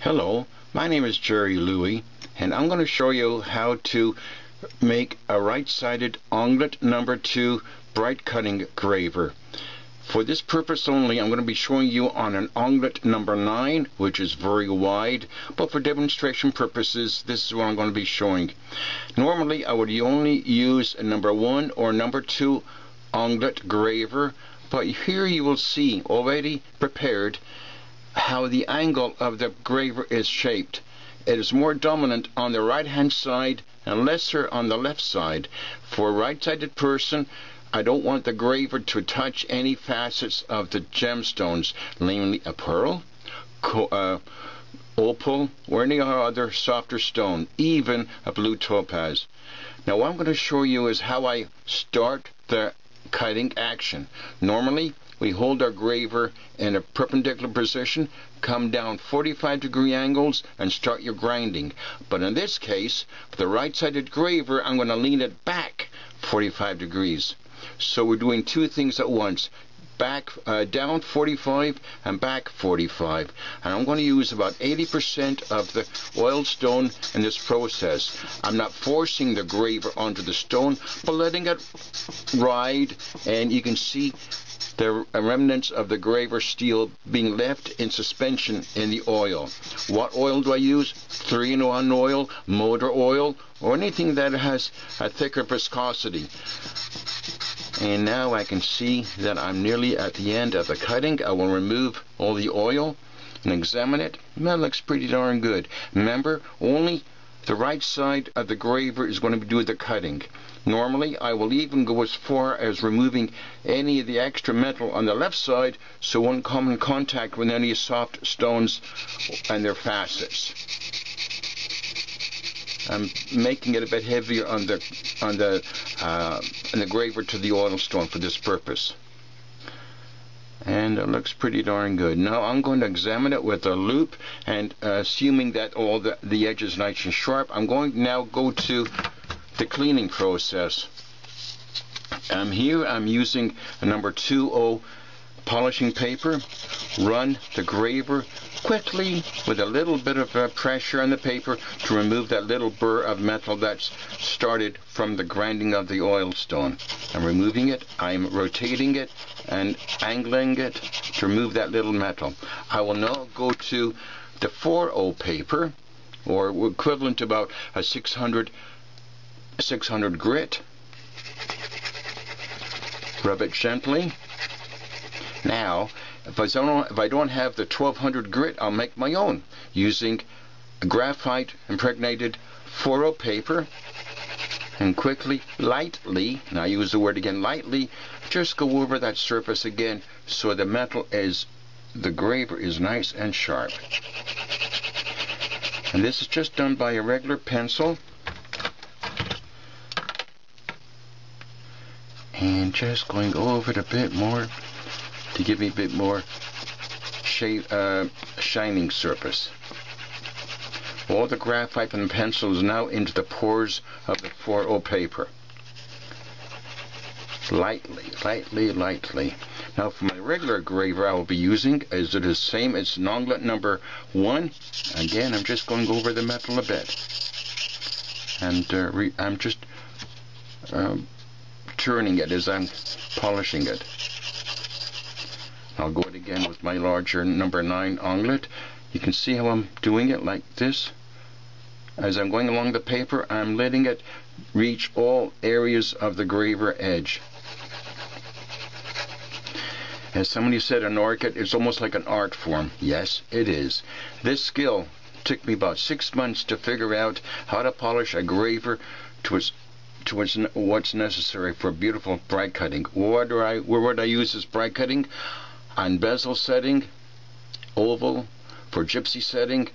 Hello, my name is Gerry Lewy, and I'm going to show you how to make a right-sided Onglette number 2 bright cutting graver. For this purpose only, I'm going to be showing you on an Onglette number 9, which is very wide, but for demonstration purposes, this is what I'm going to be showing. Normally, I would only use a number 1 or number 2 Onglette graver, but here you will see already prepared how the angle of the graver is shaped. It is more dominant on the right hand side and lesser on the left side. For a right-sided person, I don't want the graver to touch any facets of the gemstones, namely a pearl, opal, or any other softer stone, even a blue topaz. Now what I'm going to show you is how I start the cutting action. Normally, we hold our graver in a perpendicular position, come down 45-degree angles, and start your grinding. But in this case, for the right-sided graver, I'm going to lean it back 45 degrees. So we're doing two things at once. Back, down 45 and back 45. And I'm going to use about 80% of the oiled stone in this process. I'm not forcing the graver onto the stone, but letting it ride, and you can see the remnants of the graver steel being left in suspension in the oil. What oil do I use? 3-in-1 oil, motor oil, or anything that has a thicker viscosity. And now I can see that I'm nearly at the end of the cutting. I will remove all the oil and examine it. That looks pretty darn good. Remember, only the right side of the graver is going to do the cutting. Normally, I will even go as far as removing any of the extra metal on the left side so it won't come in contact with any soft stones and their facets. I'm making it a bit heavier on the graver to the oil stone for this purpose. And it looks pretty darn good. Now I'm going to examine it with a loupe, and assuming that all the edge is nice and sharp, I'm going to now go to the cleaning process. Here I'm using a number 2O polishing paper. Run the graver quickly with a little bit of pressure on the paper to remove that little burr of metal that's started from the grinding of the oil stone. I'm removing it, I'm rotating it and angling it to remove that little metal. I will now go to the 4O paper, or equivalent to about a 600 grit. Rub it gently. Now, if I don't have the 1200 grit, I'll make my own using a graphite impregnated 4O paper, and quickly, lightly, and I use the word again, lightly, just go over that surface again so the the graver is nice and sharp. And this is just done by a regular pencil. And just going over it a bit more to give me a bit more shining surface. All the graphite from the pencil is now into the pores of the 4O paper. Lightly, lightly, lightly. Now for my regular graver I will be using, is it the same as an Onglette number 1. Again, I'm just going over the metal a bit. And I'm just turning it as I'm polishing it. I'll go it again with my larger number 9 Onglette. You can see how I'm doing it like this. As I'm going along the paper, I'm letting it reach all areas of the graver edge. As somebody said, an orchid is almost like an art form. Yes, it is. This skill took me about 6 months to figure out how to polish a graver to what's necessary for beautiful bright cutting. Where would I use this bright cutting? On Bezels setting, oval, for Gypsy setting.